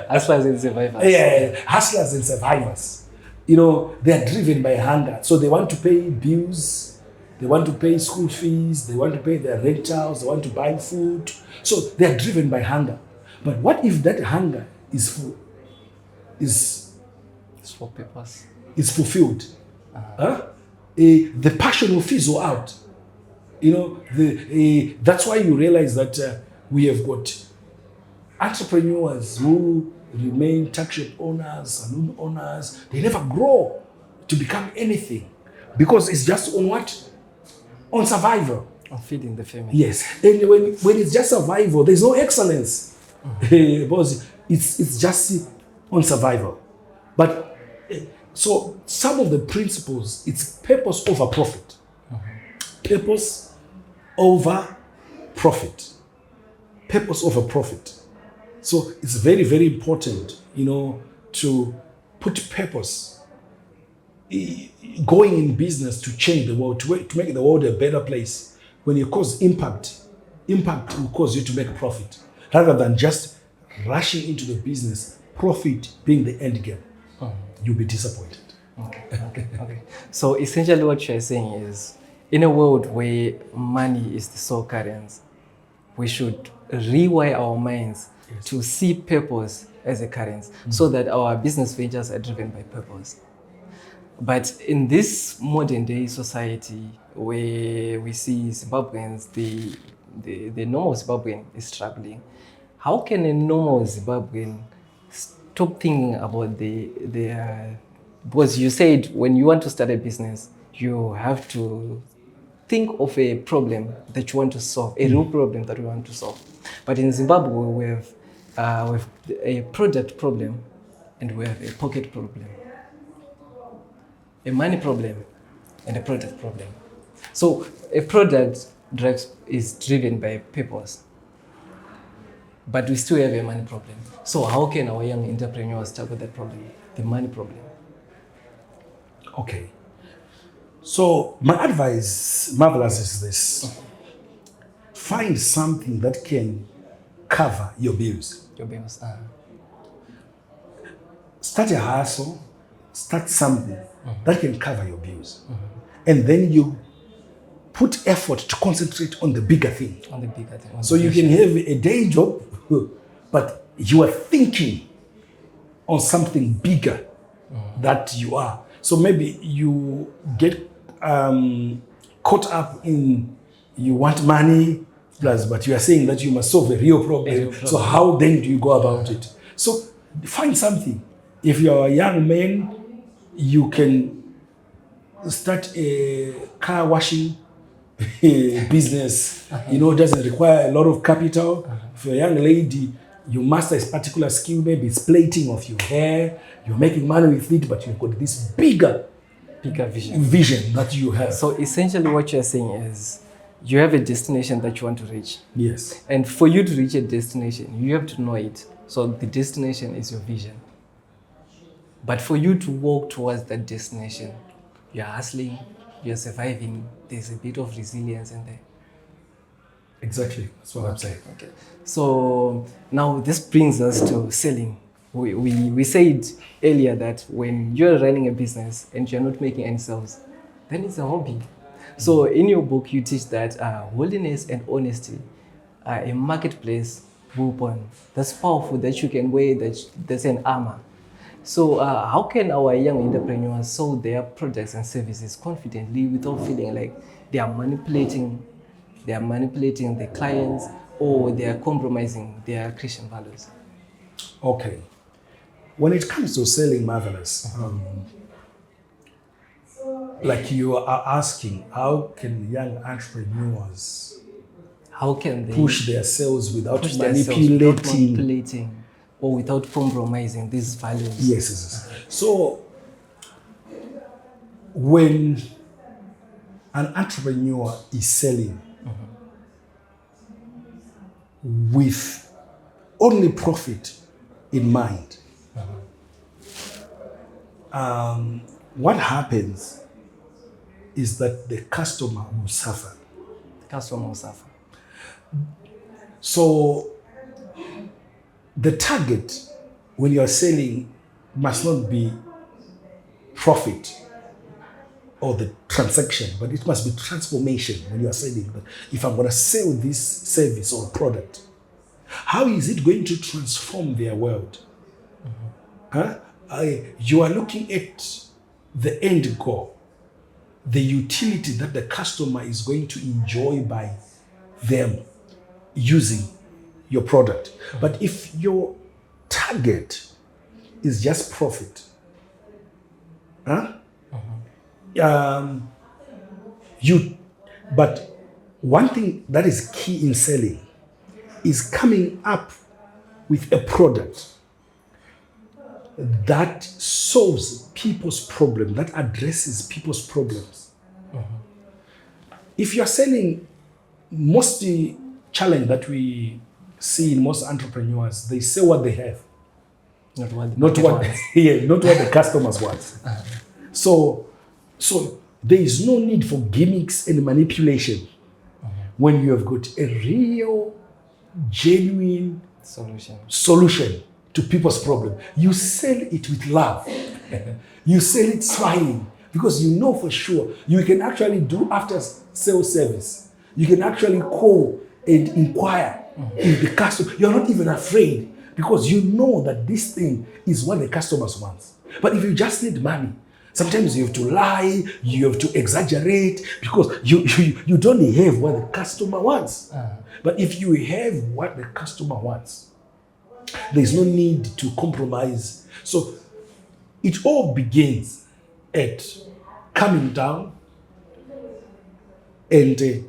Hustlers and survivors. Yeah, hustlers and survivors. You know, they are driven by hunger. So they want to pay bills, they want to pay school fees, they want to pay their rentals, they want to buy food. So they are driven by hunger. But what if that hunger is for purpose? Is fulfilled? The passion will fizzle out. You know, that's why you realize that we have got entrepreneurs who remain tax shop owners, saloon owners. They never grow to become anything because it's just on what? On survival. On feeding the family. Yes. And when it's just survival, there's no excellence. Because it's just on survival. But so some of the principles, it's purpose over profit. Purpose over profit. Purpose over profit. So it's very, very important, you know, to put purpose, going in business to change the world, to make the world a better place. When you cause impact will cause you to make profit, rather than just rushing into the business, profit being the end game. You'll be disappointed. Okay. So essentially what you're saying is, in a world where money is the sole currency, we should rewire our minds to see purpose as a currency, so that our business ventures are driven by purpose. But in this modern day society where we see Zimbabweans, the normal Zimbabwean is struggling, how can a normal Zimbabwean stop thinking about because you said when you want to start a business, you have to think of a problem that you want to solve, a real problem that we want to solve. But in Zimbabwe, we have a product problem and we have a pocket problem, a money problem and a product problem. So a product is driven by purpose, but we still have a money problem. So how can our young entrepreneurs tackle that problem, the money problem? Okay. So my advice, Marvelous, is this. Find something that can cover your bills. Your bills. Start a hustle, start something that can cover your bills. And then you put effort to concentrate on the bigger thing. On the bigger thing. So you can have a day job, but you are thinking on something bigger that you are. So maybe you get caught up in you want money, plus, but you are saying that you must solve a real problem. So how then do you go about it? So find something. If you are a young man, you can start a car washing business. It doesn't require a lot of capital. If you're a young lady, you master a particular skill, maybe it's plating of your hair, you're making money with it, but you've got this bigger vision that you have. So essentially what you're saying is you have a destination that you want to reach. Yes. And for you to reach a destination, you have to know it. So the destination is your vision. But for you to walk towards that destination, you're hustling, you're surviving, there's a bit of resilience in there. Exactly. That's what I'm saying. Okay. So now this brings us to selling. We said earlier that when you're running a business and you're not making any sales, then it's a hobby. So in your book, you teach that holiness and honesty are a marketplace weapon that's powerful, that you can wear, that's an armor. So how can our young entrepreneurs sell their products and services confidently without feeling like they are manipulating the clients or they are compromising their Christian values? Okay. When it comes to selling, Marvelous, like you are asking, how can young entrepreneurs how can they push their sales without manipulating or without compromising these values? Yes. So when an entrepreneur is selling with only profit in mind, what happens is that the customer will suffer. So the target when you are selling must not be profit or the transaction, but it must be transformation when you are selling. If I'm going to sell this service or product, how is it going to transform their world? You are looking at the end goal, the utility that the customer is going to enjoy by them using your product. But if your target is just profit, but one thing that is key in selling is coming up with a product that solves people's problem, that addresses people's problems. If you're selling, most challenge that we see in most entrepreneurs, they sell what they have, not what the customers want. So there is no need for gimmicks and manipulation when you have got a real, genuine solution to people's problem. You sell it with love. You sell it smiling, because you know for sure you can actually do after sales service. You can actually call and inquire if the customer, you're not even afraid, because you know that this thing is what the customers want. But if you just need money, sometimes you have to lie, you have to exaggerate, because you don't have what the customer wants. But if you have what the customer wants, there's no need to compromise. So it all begins at coming down and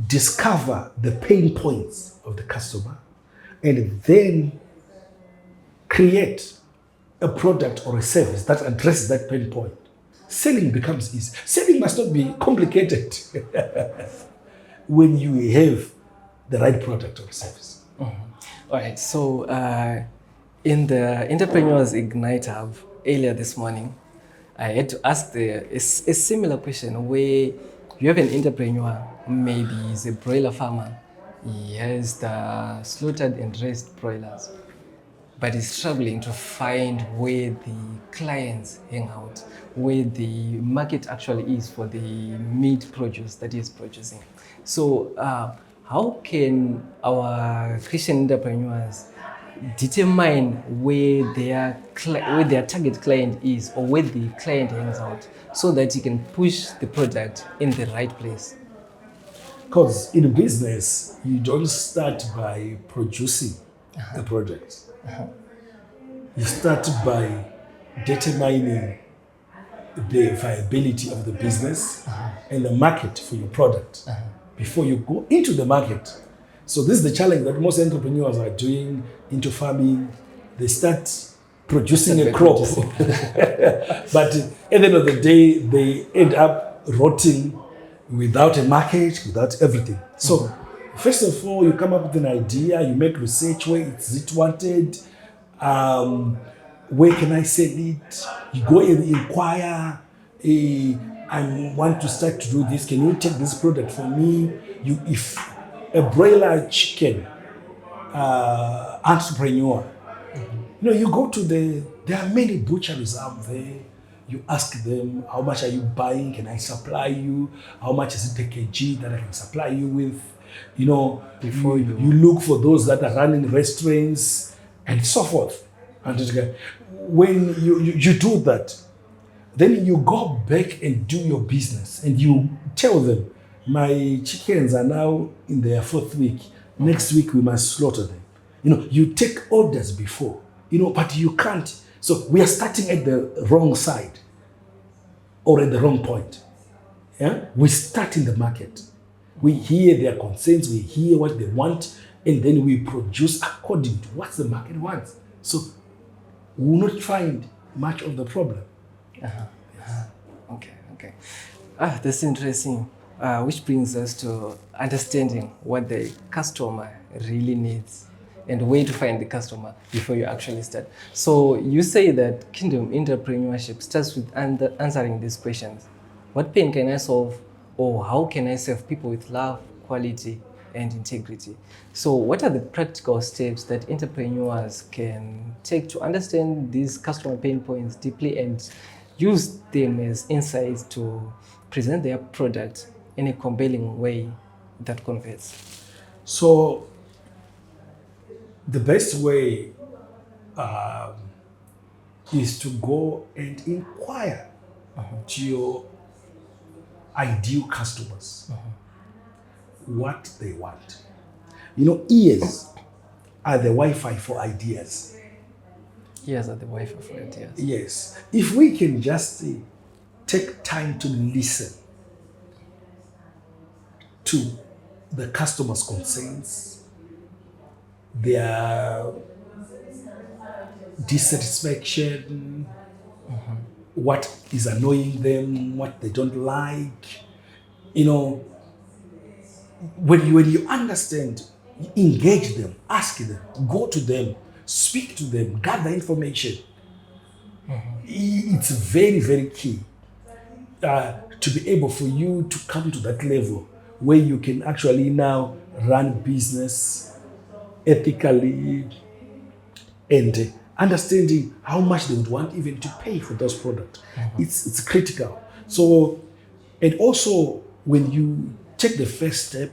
discover the pain points of the customer, and then create a product or a service that addresses that pain point. selling becomes easy. Selling must not be complicated when you have the right product or service. All right. So in the Entrepreneurs Ignite Hub earlier this morning, I had to ask a similar question where you have an entrepreneur, maybe he's a broiler farmer. He has the slaughtered and raised broilers, but he's struggling to find where the clients hang out, where the market actually is for the meat produce that he's producing. So how can our Christian entrepreneurs determine where their target client is or where the client hangs out so that he can push the product in the right place? Because in business, you don't start by producing the product. You start by determining the viability of the business and the market for your product before you go into the market. So this is the challenge that most entrepreneurs are doing into farming. They start producing a crop, but at the end of the day, they end up rotting without a market, without everything. So first of all, you come up with an idea, you make research, where is it wanted, where can I sell it? You go and inquire, I want to start to do this, can you take this product for me? If a broiler chicken entrepreneur, you go to there are many butcheries out there. You ask them, how much are you buying? Can I supply you? How much is it per kg that I can supply you with? Before you look for those that are running restaurants and so forth. And when you do that, then you go back and do your business and you tell them, my chickens are now in their 4th week. Next week we must slaughter them. You take orders before, but you can't. So we are starting at the wrong side or at the wrong point. Yeah? We start in the market. We hear their concerns, we hear what they want, and then we produce according to what the market wants. So we will not find much of the problem. Okay. That's interesting. Which brings us to understanding what the customer really needs and where to find the customer before you actually start. So you say that kingdom entrepreneurship starts with answering these questions. What pain can I solve, or how can I serve people with love, quality, and integrity? So what are the practical steps that entrepreneurs can take to understand these customer pain points deeply and use them as insights to present their product in a compelling way that converts? So the best way is to go and inquire to your ideal customers what they want. Ears are the Wi-Fi for ideas. Ears are the Wi-Fi for ideas. Yes. If we can just take time to listen to the customer's concerns, their dissatisfaction, what is annoying them, what they don't like. When you understand, engage them, ask them, go to them, speak to them, gather information. It's very, very key to be able for you to come to that level where you can actually now run business ethically and understanding how much they would want even to pay for those products. It's critical. So, and also when you take the first step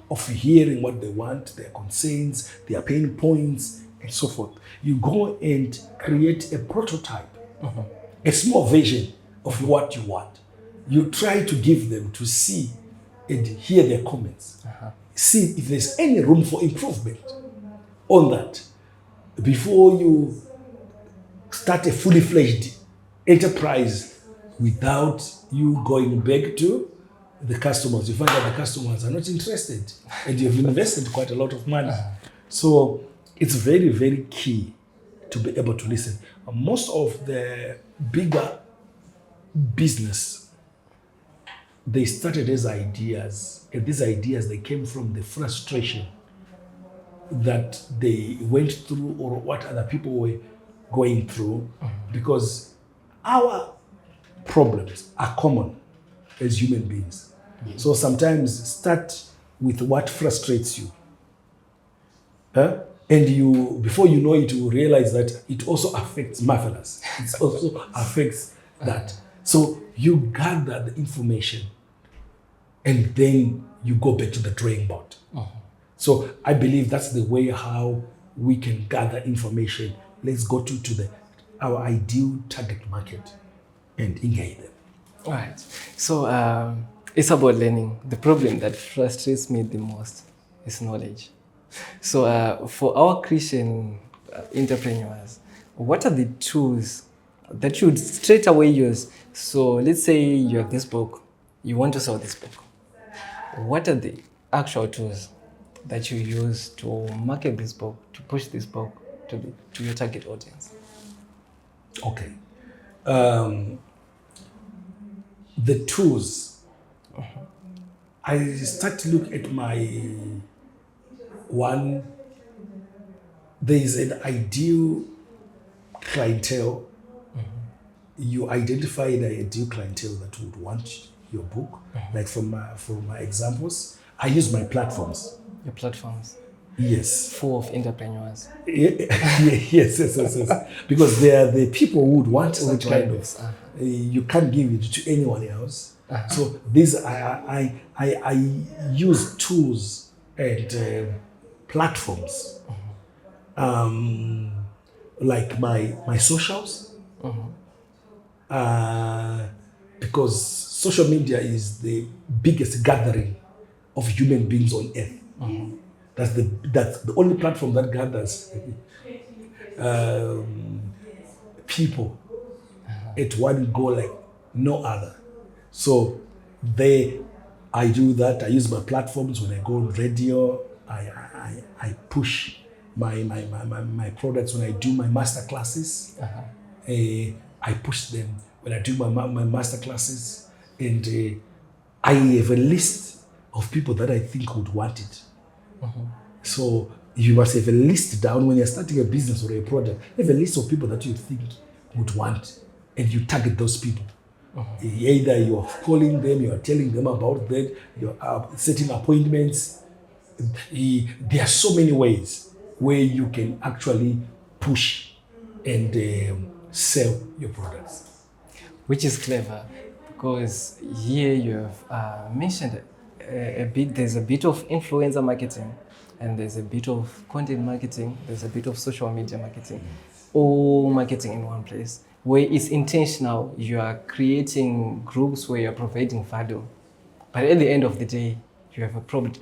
of hearing what they want, their concerns, their pain points, and so forth, you go and create a prototype, a small version of what you want. You try to give them to see and hear their comments. See if there's any room for improvement on that before you start a fully fledged enterprise without you going back to the customers. You find that the customers are not interested and you've invested quite a lot of money. So it's very, very key to be able to listen. Most of the bigger business, they started as ideas, and these ideas, they came from the frustration that they went through or what other people were going through, because our problems are common as human beings. So sometimes start with what frustrates you. And you, before you know it, you realize that it also affects marvelous. It also affects that. So you gather the information and then you go back to the drawing board. So I believe that's the way how we can gather information. Let's go to our ideal target market and engage them. All right. So it's about learning. The problem that frustrates me the most is knowledge. So for our Christian entrepreneurs, what are the tools that you would straight away use? So let's say you have this book, you want to sell this book. What are the actual tools that you use to market this book, to push this book to your target audience? Okay. The tools, I start to look at my one, there is an ideal clientele. You identify the ideal clientele that would want your book. Like from my examples, I use my platforms. Your platforms? Yes. Full of entrepreneurs. Yes. Because they are the people who would want such kind of. You can't give it to anyone else. So these I use tools and platforms, like my socials, because social media is the biggest gathering of human beings on earth. That's the only platform that gathers people at one go like no other. So I do that. I use my platforms when I go on radio. I push my products when I do my master classes. I push them when I do my master classes, and I have a list of people that I think would want it. So you must have a list down when you're starting a business or a product. Have a list of people that you think would want, and you target those people. Either you are calling them, you are telling them about them, you are setting appointments. There are so many ways where you can actually push and sell your products. Which is clever, because here you have mentioned a bit, there's a bit of influencer marketing, and there's a bit of content marketing, there's a bit of social media marketing, all marketing in one place, where it's intentional. You are creating groups where you're providing value, but at the end of the day, you have a product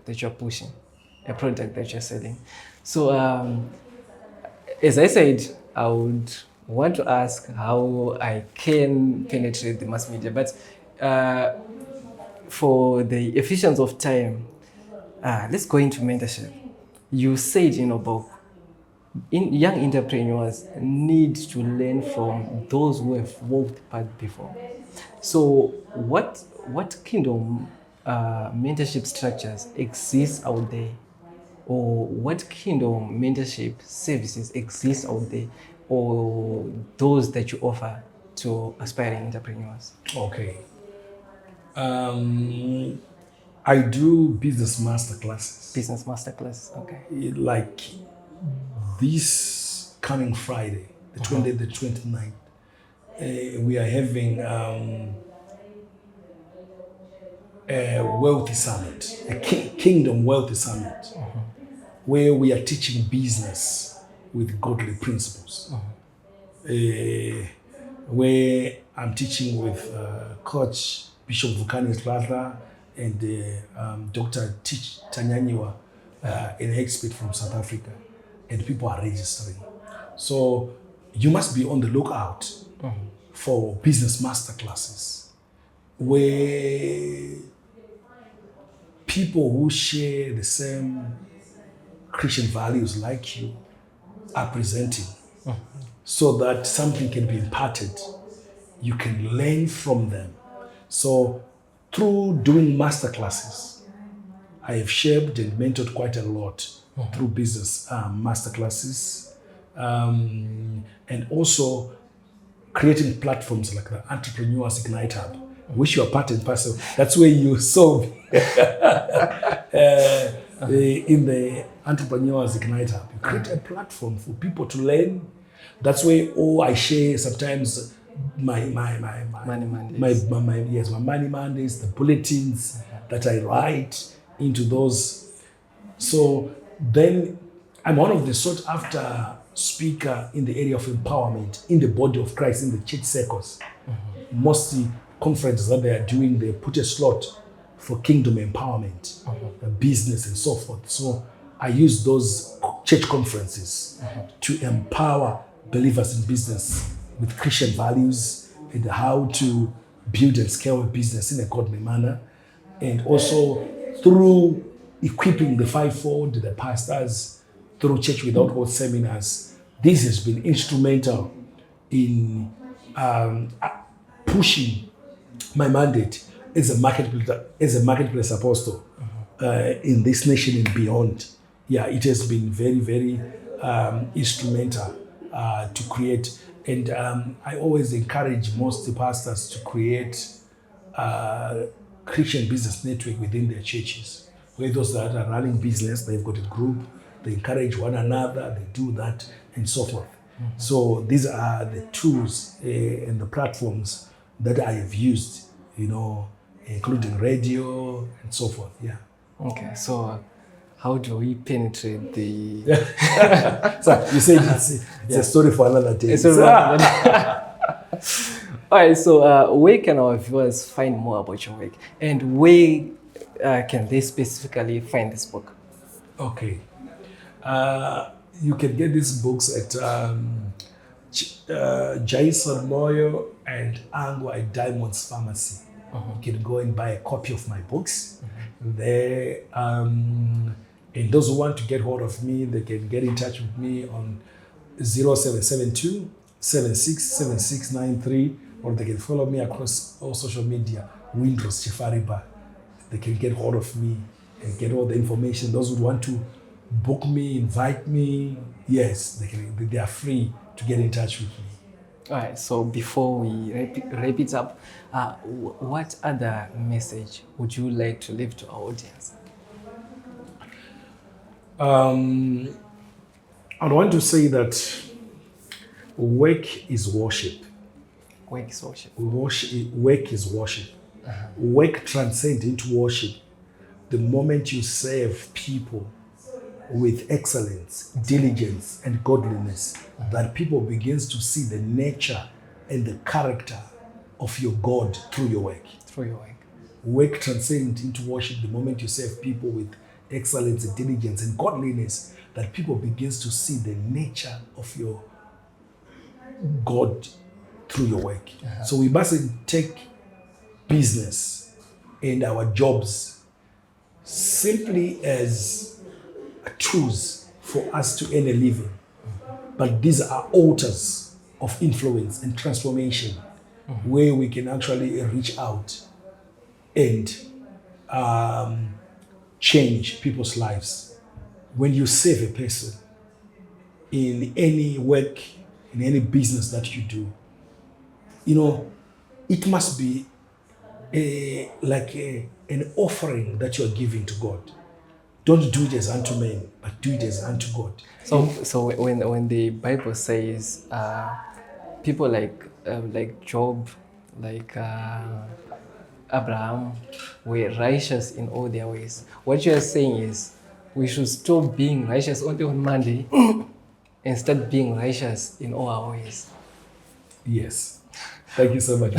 that you're pushing, a product that you're selling. So as I said, I would want to ask how I can penetrate the mass media, but for the efficiency of time, let's go into mentorship. You said in your book, young entrepreneurs need to learn from those who have walked the path before. So what kind of mentorship structures exist out there, or what kind of mentorship services exist out there, or those that you offer to aspiring entrepreneurs? Okay. I do business masterclasses. Business masterclass, okay. Like this coming Friday, the 20th, the 29th, we are having a wealthy summit, a kingdom wealthy summit, where we are teaching business with godly principles. Where I'm teaching with Coach Bishop Vukani's brother and Dr. Tich Tanyanyiwa, an expert from South Africa, and people are registering. So you must be on the lookout for business masterclasses where people who share the same Christian values like you are presenting, so that something can be imparted. you can learn from them. So through doing masterclasses, I have shaped and mentored quite a lot through business masterclasses, and also creating platforms like the Entrepreneurs Ignite Hub, which you are part and parcel. That's where you solve in the Entrepreneurs Ignite Hub. You create a platform for people to learn. That's where I share sometimes my Money Mondays. my Money Mondays, the bulletins that I write into those. So then I'm one of the sought after speaker in the area of empowerment in the body of Christ, in the church circles. Mostly conferences that they are doing, they put a slot for kingdom empowerment, business and so forth. So I use those church conferences to empower believers in business with Christian values and how to build and scale a business in a godly manner. And also through equipping the fivefold, the pastors, through Church Without Walls seminars. This has been instrumental in pushing my mandate as a marketplace apostle in this nation and beyond. Yeah, it has been very, very instrumental to create. And I always encourage most pastors to create Christian business network within their churches, where those that are running business, they've got a group, they encourage one another, they do that, and so forth. So these are the tools and the platforms that I have used, including radio and so forth. Yeah. Okay, so how do we penetrate the... So you said it's a story for another day. All right, so where can our viewers find more about your work? And where can they specifically find this book? Okay. You can get these books at Jason Moyo and Angwa at Diamond's Pharmacy. You can go and buy a copy of my books. There, and those who want to get hold of me, they can get in touch with me on 0772 767693, or they can follow me across all social media, Windrose Chifarimba. They can get hold of me and get all the information. Those who want to book me, invite me, yes, they are free to get in touch with me. All right, so before we wrap it up, what other message would you like to leave to our audience? I want to say that work is worship. Work is worship. Work is worship. Work transcends into worship. The moment you serve people with excellence, diligence, and godliness, that people begins to see the nature and the character of your God through your work. Through your work. Work transcends into worship the moment you serve people with excellence, and diligence, and godliness, that people begins to see the nature of your God through your work. So we mustn't take business and our jobs simply as tools for us to earn a living, but these are altars of influence and transformation, where we can actually reach out and change people's lives. When you save a person in any work, in any business that you do, it must be an offering that you are giving to God. Don't do it as unto men, but do it as unto God. So when the Bible says people like Job, like Abraham, were righteous in all their ways, what you are saying is we should stop being righteous only on Monday and start being righteous in all our ways. Yes. Thank you so much.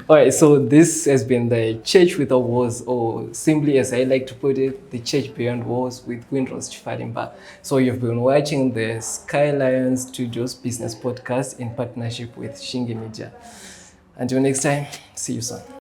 All right, so this has been the Church Without Walls, or simply as I like to put it, the Church Beyond Walls with Windrose Chifarimba. So you've been watching the Skylions Studios Business Podcast in partnership with Shingi Media. Until next time, see you soon.